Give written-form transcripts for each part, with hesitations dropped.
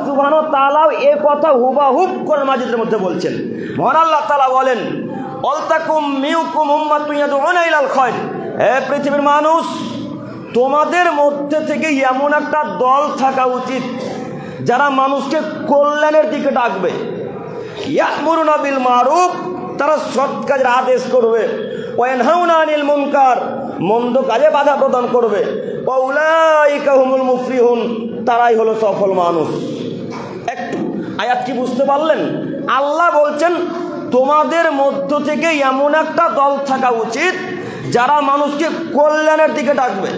সুবহানাহু ওয়া তাআলা এই কথা হুবহুব কোরআন মাজিদের মধ্যে বলছেন। মহান আল্লাহ তাআলা বলেন, অলতাকুম মিনকুম উম্মাতুন ইয়াদউনা ইলাল খায়র, হে পৃথিবীর মানুষ, তোমাদের মধ্যে থেকে এমন একটা দল থাকা উচিত যারা মানুষকে কল্যাণের দিকে ডাকবে। ইয়া'মুরুনা বিল মারুফ, তারা সৎ কাজের আদেশ করবে। ওয়া ইয়ানহাউনা আনিল মুনকার, মন্দ কাজে বাধা প্রদান করবে। ওয়া উলাইকা হুমুল মুফলিহুন, তারাই হলো সফল মানুষ। একটু আয়াত কি বুঝতে পারলেন? আল্লাহ বলছেন তোমাদের মধ্য থেকে এমন একটা দল থাকা উচিত যারা মানুষকে কল্যাণের দিকে ডাকবে,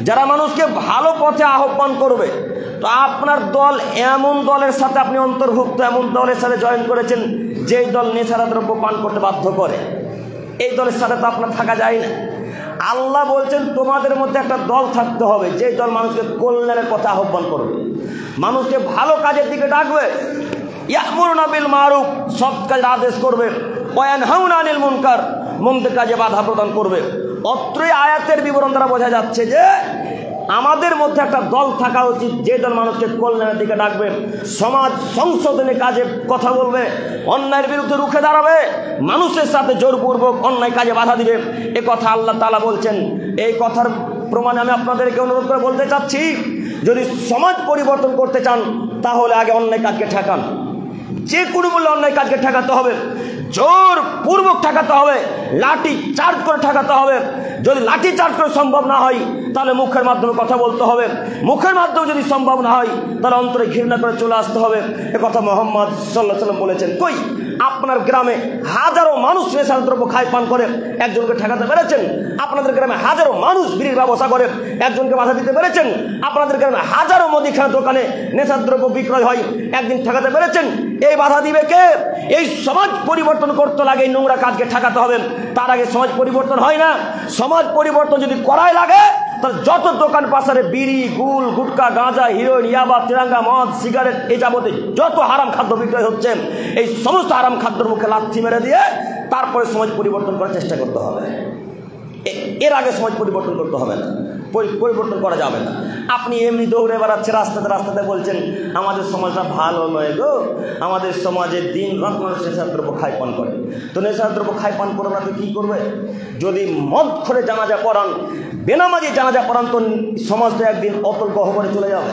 যারা মানুষকে ভালো পথে আহ্বান করবে। তো আপনার দল এমন দলের সাথে আপনি অন্তর্ভুক্ত, এমন দলের সাথে জয়েন করেছেন যেই দল নেশার দ্রব্য পান করতে বাধ্য করে। এই দলের সাথে তো আপনার থাকা যায় না। আল্লাহ বলছেন তোমাদের মধ্যে একটা দল থাকতে হবে যেই দল মানুষকে কল্যাণের পথে আহ্বান করবে, মানুষকে ভালো কাজের দিকে ডাকবে। ইয়া'মুরুনা বিল মারুফ, সৎ কাজের আদেশ করবে। ওয়া ইয়ানহাউনা আনিল মুনকার, মন্দ কাজে বাধা প্রদান করবে। অত্রই আয়াতের বিবরণ দ্বারা বোঝা যাচ্ছে যে আমাদের মধ্যে একটা দল থাকা উচিত যে দল মানুষকে কল্যাণের দিকে ডাকবে, সমাজ সংশোধনের কাজে কথা বলবে, অন্যায়ের বিরুদ্ধে রুখে দাঁড়াবে, মানুষের সাথে জোরপূর্বক অন্যায় কাজে বাধা দিবে। এ কথা আল্লাহ তাআলা বলছেন। এই কথার প্রমাণে আমি আপনাদেরকে অনুরোধ করে বলতে চাচ্ছি, যদি সমাজ পরিবর্তন করতে চান তাহলে আগে অন্যায় কাজকে ঠেকান। যে কোনো মূল্যে অন্যায় কাজকে ঠেকাতে হবে, জোর পূর্বক ঠেকাতে হবে, লাঠি চার্জ করে ঠেকাতে হবে। যদি লাঠি চার্জ করে সম্ভব না হয় তাহলে মুখের মাধ্যমে কথা বলতে হবে, মুখের মাধ্যমে যদি সম্ভব না হয় তাহলে অন্তরে ঘৃণা করে চলে আসতে হবে। এ কথা মুহাম্মদ সাল্লাল্লাহু আলাইহি ওয়াসাল্লাম বলেছেন। কই আপনার গ্রামে হাজারো মানুষ নেশার দ্রব্য খায় পান করে, একজনকে ঠেকাতে পেরেছেন? আপনাদের গ্রামে হাজারো মানুষ বিড়ির ব্যবসা করে, একজনকে বাধা দিতে পেরেছেন? আপনাদের গ্রামে হাজারো মুদিখানা দোকানে নেশার দ্রব্য বিক্রয় হয়, একদিন ঠেকাতে পেরেছেন? এই বাধা দিবে কে? এই সমাজ পরিবর্তন করতে লাগে, এই নোংরা কাজকে ঠেকাতে হবে। তার আগে সমাজ পরিবর্তন হয় না। সমাজ পরিবর্তন যদি করাই লাগে তাহলে যত দোকান পাশারে বিড়ি, গুল, গুটকা, গাঁজা, হিরোইন, ইয়াবা, তিরাঙ্গা, মদ, সিগারেট, এই যাবতীয় যত হারাম খাদ্য বিক্রয় হচ্ছে, এই সমস্ত হারাম খাদ্যের মুখে লাথি মেরে দিয়ে তারপরে সমাজ পরিবর্তন করার চেষ্টা করতে হবে। এর আগে সমাজ পরিবর্তন করতে হবে না, পরিবর্তন করা যাবে না। আপনি এমনি দৌড়ে বেড়াচ্ছে রাস্তাতে রাস্তাতে বলছেন আমাদের সমাজটা ভালো নয় গো, আমাদের সমাজে দিন রাত মানুষ নেশার দ্রব্য খায় পান করে। তো নেশার দ্রব্য খায় পান করবে না তো কী করবে? যদি মদ করে জানাজা পড়ান, বেনামাজি জানাজা পড়ান, তো সমাজটা একদিন অতল গহ্বরে চলে যাবে।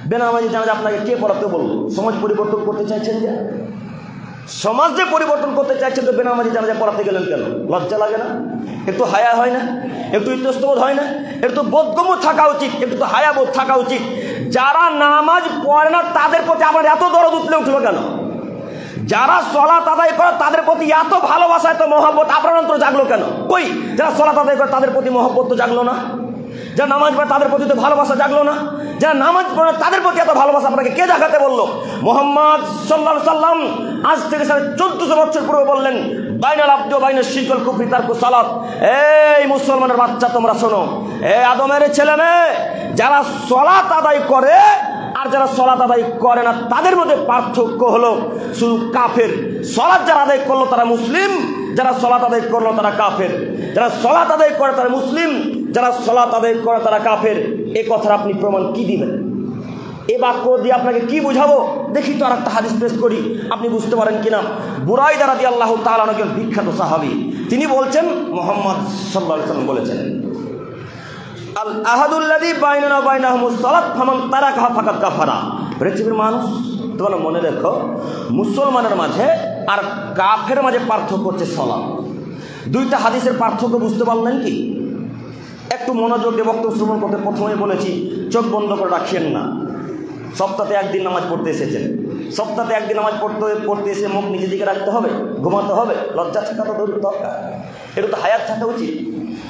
বেনামাজি জানাজা আপনাকে কে পড়াতে বলবো? সমাজ পরিবর্তন করতে চাইছেন যে, সমাজ যে পরিবর্তন করতে চাইছেন, তো বেনামাজি জানাজা পড়াতে গেলেন কেন? লজ্জা লাগে না? একটু হায়া হয় না? একটু ইতস্তবোধ হয় না? একটু বোধগম্য থাকা উচিত, একটু তো হায়াবোধ থাকা উচিত। যারা নামাজ পড়ে না তাদের প্রতি আপনার এত দরদ উঠলে উঠলো কেন? যারা সলাত আদায় করে তাদের প্রতি এত ভালোবাসা, এত মহব্বত আপনার অন্তর জাগলো কেন? কই যারা সলাত আদায় করে তাদের প্রতি মহব্বত তো জাগলো না? যারা নামাজ পড়ে তাদের প্রতি তো ভালোবাসা জাগলো না? যারা নামাজ পড়ে তাদের প্রতি এত ভালোবাসা আপনাকে কে জাগাতে বললো? মুহাম্মদ সাল্লাল্লাহু আলাইহি সাল্লাম আজ থেকে 1400 বছর পূর্বে বললেন, বাইনাল আবদি ওয়া বাইনাশ শিরকি ওয়াল কুফরি তারকু সালাত। এই মুসলমানের বাচ্চা তোমরা শোনো, এই আদমের ছেলে মেয়ে, যারা সালাত আদায় করে আর যারা সালাত আদায় করে না তাদের মধ্যে পার্থক্য হলো শুধু কাফের। সালাত যারা আদায় করলো তারা মুসলিম, যারা সালাত আদায় করলো তারা কাফের। যারা সালাত আদায় করে তারা মুসলিম, যারা সালাত আদায় করে তারা কাফের। এ কথার আপনি প্রমাণ কি দিবেন? এ বাক্য দিয়ে আপনাকে কি বুঝাবো? দেখি তো আরেকটা হাদিস পেশ করি, আপনি বুঝতে পারেন কিনা। বুরাইদা রাদিয়াল্লাহু তাআলা একজন বিখ্যাত সাহাবী, তিনি বলছেন মুহাম্মদ সাল্লাল্লাহু আলাইহি ওয়াসাল্লাম বলেছেন, আল আহাদুল্লাযী বাইনানা ওয়া বাইনাহুমুস সালাত ফামান তারাকাহা ফাকাদ কাফারা। পৃথিবীর মানুষ তোমরা মনে রেখো, মুসলমানের মাঝে আর কাফের মাঝে পার্থক্য হচ্ছে সালাত। দুইটা হাদিসের পার্থক্য বুঝতে পারলেন কি? একটু মনোযোগ দিয়ে বক্তব্য শ্রবণ করতে প্রথমেই বলেছি, চোখ বন্ধ করে রাখিয়েন না। সপ্তাহে একদিন নামাজ পড়তে এসেছেন, সপ্তাহে একদিন নামাজ পড়তে এসে মুখ নিজের দিকে রাখতে হবে, ঘুমাতে হবে, লজ্জা থাকা তো দরকার, এটা তো হায়াত থাকা উচিত।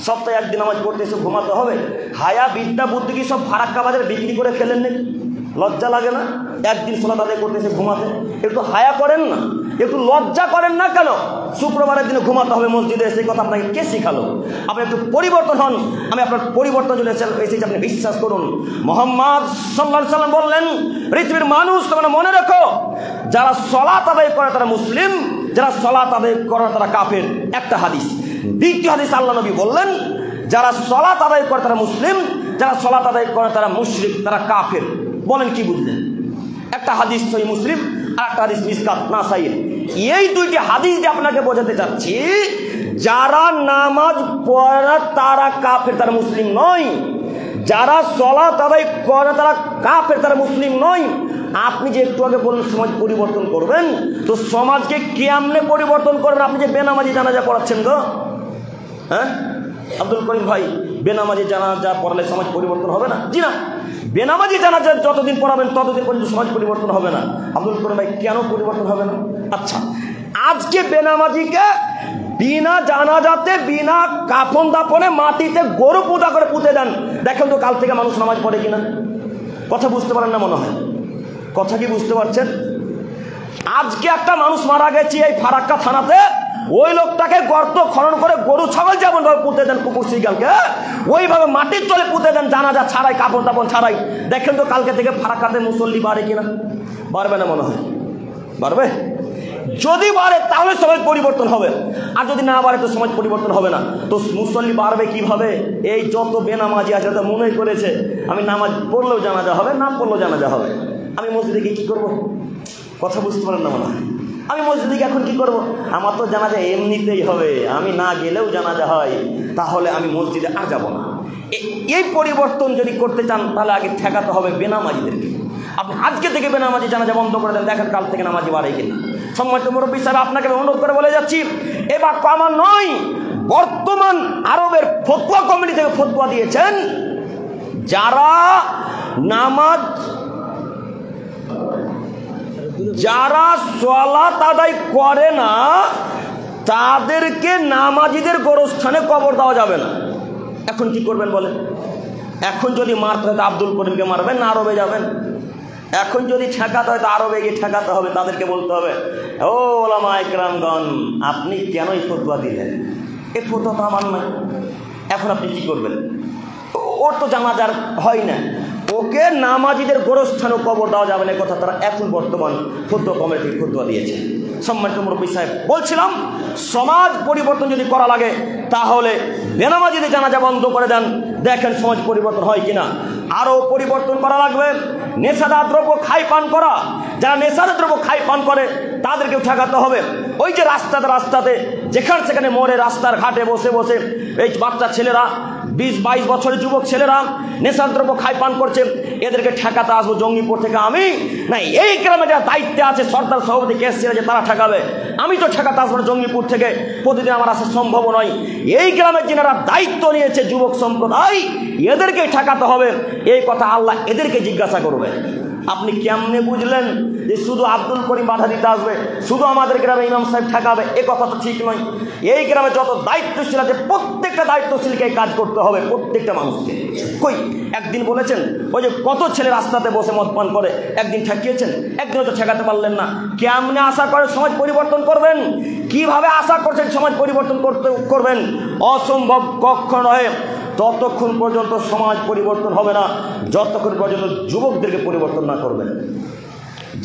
সপ্তাহে একদিন নামাজ পড়তে এসে ঘুমাতে হবে, হায়া বিদ্যা বুদ্ধি কি সব ফারাক্কা বাজারে বিক্রি করে খেলেন নাকি? লজ্জা লাগে না একদিন সালাত আদায় করতে এসে ঘুমাতে? একটু হায়া করেন না, একটু লজ্জা করেন না কেন? শুক্রবারের দিনে ঘুমাতে হবে মসজিদে, সেই কথা আপনাকে কে শিখালো? আপনি একটু পরিবর্তন হন, আমি আপনার পরিবর্তন জন্য এসেছি, আপনি বিশ্বাস করুন। মুহাম্মদ সাল্লাল্লাহু আলাইহি ওয়াসাল্লাম বললেন, পৃথিবীর মানুষ তোমরা মনে রাখো, যারা সালাত আদায় করে তারা মুসলিম, যারা সালাত আদায় করে তারা কাফের। একটা হাদিস। দ্বিতীয় হাদিস আল্লাহ নবী বললেন, যারা সালাত আদায় করে তারা মুসলিম, যারা সালাত আদায় করে তারা মুশরিক, তারা কাফের। বলেন কি বুঝলেন? একটা হাদিস সহিহ মুসলিম আর একটা হাদিস মিসকাত নাসাইর। এই দুইটি হাদিস দিয়ে আপনাকে বোঝাতে চাচ্ছি, যারা নামাজ পড়ে না তারা কাফের, তারা মুসলিম নয়। যারা সালাত আদায় করে তারা কাফের, তারা মুসলিম নয়। আপনি যে একটু আগে বললেন সমাজ পরিবর্তন করবেন, তো সমাজকে কেমনে পরিবর্তন করবেন? আপনি যে বেনামাজি জানাজা পড়াচ্ছেন গো, হ্যাঁ আব্দুল করিম ভাই, বেনামাজি জানাজা পড়ালে সমাজ পরিবর্তন হবে না? জি না, বেনামাজি জানাজা যতদিন পড়াবেন ততদিন পর্যন্ত সমাজ পরিবর্তন হবে না। আব্দুল করিম ভাই, কেন পরিবর্তন হবে না? আচ্ছা, আজকে বেনামাজিকে বিনা জানাজাতে বিনা কাফন দাফনে মাটিতে গরু পূজা করে পুঁতে দেন, দেখেন তো কাল থেকে মানুষ নামাজ পড়ে কিনা। কথা বুঝতে পারেন না মনে হয়, কথা কি বুঝতে পারছেন? আজকে একটা মানুষ মারা গেছে এই ফারাক্কা থানাতে, ওই লোকটাকে গর্ত খনন করে গরু ছাগল যেমন ভাবে পুঁতে দেন, কুকুর শিগালকে ওইভাবে মাটির তলে পুঁতে দেন জানাজা ছাড়াই, কাপড় দাপন ছাড়াই। দেখেন তো কালকে থেকে ফারাক্কাতে মুসল্লি বাড়ে কিনা? বাড়বে না মনে হয়? বাড়বে? যদি বাড়ে তাহলে সমাজ পরিবর্তন হবে, আর যদি না বাড়ে তো সমাজ পরিবর্তন হবে না। তো মুসল্লি বাড়বে কিভাবে? এই যত বেনামাজি আছে তো মনে করেছে আমি নামাজ পড়লেও জানাজা হবে, না পড়লেও জানাজা হবে। আমি মসজিদে গিয়ে কী করবো? কথা বুঝতে পারেন না মনে হয়? আমি মসজিদে এখন কি করব? আমার তো জানাজা এমনিতেই হবে, আমি না গেলেও জানাজা হয়, তাহলে আমি মসজিদে আর যাব না। এই পরিবর্তন যদি করতে চান তাহলে আগে ঠেকাতে হবে বেনামাজিদেরকে। আপনি আজকে থেকে বেনামাজি জানাজা বন্ধ করে দেন, দেখেন কাল থেকে নামাজি বাড়ে কিনা। সম্মানিত মুরব্বী সাহেব, আপনাকে অনুরোধ করে বলে যাচ্ছি, এ বাক্য আমার নয়, বর্তমান আরবের ফতোয়া কমিটি থেকে ফতোয়া দিয়েছেন, যারা নামাজ, যারা সালাত আদায় করে না তাদেরকে নামাজিদের গোরস্থানে কবর দেওয়া যাবে না। এখন কি করবেন বলেন? এখন যদি মারতে হয় তো আব্দুল করিমকে মারবেন না আরবে যাবেন? এখন যদি ঠেকাতে হয় তো আরবে গিয়ে ঠেকাতে হবে, তাদেরকে বলতে হবে, ও ওলামা ইকরামগণ, আপনি কেন এই ফতোয়া দিলেন? এই ফতোয়া তো আমার নয়। এখন আপনি কি করবেন? ওর তো জানাজার হয় না, ওকে নামাজিদের গোরস্থানেও কবর দেওয়া যাবে না, কথা তারা এখন বর্তমান ফতোয়া কমিটি ফতোয়া দিয়েছে। সম্মানিত মুরব্বী সাহেব, বলছিলাম সমাজ পরিবর্তন যদি করা লাগে তাহলে বেনামাজিদের জানাজা বন্ধ করে দেন, দেখেন সমাজ পরিবর্তন হয় কিনা। আরও পরিবর্তন করা লাগবে, নেশাদার দ্রব্য খাই পান করা, যারা নেশাদার দ্রব্য খাই পান করে তাদেরকেও ঠেকাতে হবে। ওই যে রাস্তাতে রাস্তাতে যেখানে সেখানে মোড়ে রাস্তার ঘাটে বসে বসে এই বাচ্চা ছেলেরা, 20-22 বছরের যুবক ছেলেরা নেশার দ্রব্য খাই পান করছে, এদেরকে ঠেকাতে আসবো জঙ্গিপুর থেকে আমি? না, এই গ্রামে যারা দায়িত্বে আছে সরকার সভাপতি কেস ছেড়ে যে তারা ঠেকাবে, আমি তো ঠেকাতে আসবো জঙ্গিপুর থেকে, প্রতিদিন আমার আসা সম্ভব নয়। এই গ্রামের যারা দায়িত্ব নিয়েছে যুবক সম্প্রদায়, এদেরকে ঠেকাতে হবে। এই কথা আল্লাহ এদেরকে জিজ্ঞাসা করবে। আপনি কেমনে বুঝলেন যে শুধু আব্দুল করিম বাধা দিতে আসবে, শুধু আমাদের গ্রামে ইমাম সাহেব ঠেকাবে? এ কথা তো ঠিক নয়। এই গ্রামে যত দায়িত্বশীল আছে প্রত্যেকটা দায়িত্বশীলকে কাজ করতে হবে, প্রত্যেকটা মানুষকে। কই একদিন বলেছেন ওই যে কত ছেলে রাস্তাতে বসে মদ পান করে, একদিন ঠেকিয়েছেন? একদিনও তো ঠেকাতে পারলেন না। কেমনে আশা করে সমাজ পরিবর্তন করবেন? কিভাবে আশা করছেন সমাজ পরিবর্তন করবেন? অসম্ভব, কখনো নয়। ততক্ষণ পর্যন্ত সমাজ পরিবর্তন হবে না যতক্ষণ পর্যন্ত যুবকদেরকে পরিবর্তন না করবেন।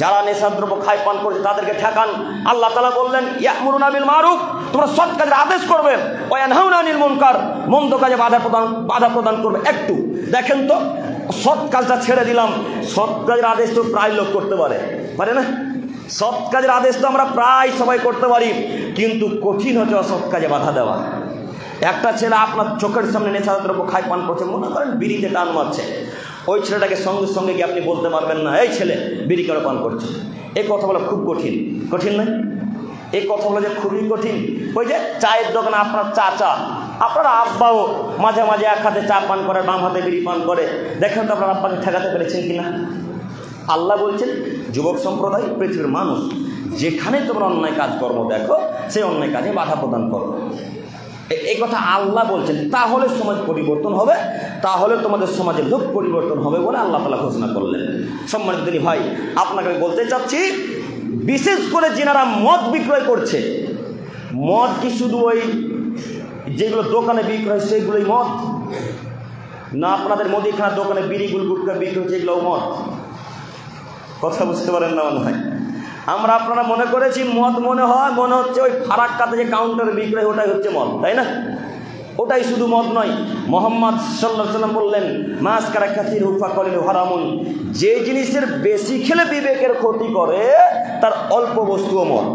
যারা নেশাদ্রব্য খাই পান করছে তাদেরকে ঠেকান। আল্লাহ তাআলা বললেন, ইয়ামুরুনা বিল মারুফ, তোমরা সৎ কাজের আদেশ করবে, ওয়া ইয়ানহাউনা আনিল মুনকার, মন্দ কাজে বাধা প্রদান করবে। একটু দেখেন তো, সৎ কাজটা ছেড়ে দিলাম, সৎ কাজের আদেশ তো প্রায় লোক করতে পারে না? সৎ কাজের আদেশ তো আমরা প্রায় সবাই করতে পারি, কিন্তু কঠিন হচ্ছে অসৎ কাজে বাধা দেওয়া। একটা ছেলে আপনার চোখের সামনে নেশাদ্রব্য খাই পান করছে, মনে করেন বিড়িতে টান মারছে, ওই ছেলেটাকে সঙ্গে সঙ্গে গিয়ে আপনি বলতে পারবেন না, এই ছেলে বিড়ি কেন পান করছে? এই কথা বলা খুব কঠিন, কঠিন নয়? এই কথা বলা যে খুবই কঠিন। ওই যে চায়ের দোকানে আপনার চাচা, আপনার আব্বাও মাঝে মাঝে এক হাতে চা পান করে, বাম হাতে বিড়ি পান করে, দেখেন তো আপনার আব্বাকে ঠেকাতে পেরেছেন কিনা? আল্লাহ বলছেন, যুবক সম্প্রদায়, পৃথিবীর মানুষ, যেখানে তোমরা অন্যায় কাজকর্ম দেখো সেই অন্যায় কাজে বাধা প্রদান করো। এই কথা আল্লাহ বলছেন। তাহলে সমাজ পরিবর্তন হবে, তাহলে তোমাদের সমাজের লোক পরিবর্তন হবে বলে আল্লাহ তাআলা ঘোষণা করলেন। সম্মানিত দিনী ভাই, আপনাকে আমি বলতে চাচ্ছি, বিশেষ করে যারা মদ বিক্রয় করছে, মদ কি শুধু ওই যেগুলো দোকানে বিক্রয় সেগুলোই মদ? না আপনাদের মুদিখানার দোকানে বিড়ি গুটখা বিক্রি হচ্ছে, এগুলোও মদ? কথা বুঝতে পারেন না মনে হয়? আমরা আপনারা মনে করেছি মদ মনে হচ্ছে ওই ফারাক্কাতে যে কাউন্টারে বিক্রয়, ওটাই হচ্ছে মদ, তাই না? ওটাই শুধু মদ নয়, মোহাম্মদ সাল্লাল্লাহু আলাইহি ওয়াসাল্লাম বললেন মাসকারা কাসির হুফা কলিলু হারামুন, যে জিনিসের বেশি খেলে বিবেকের ক্ষতি করে তার অল্প বস্তুও মদ।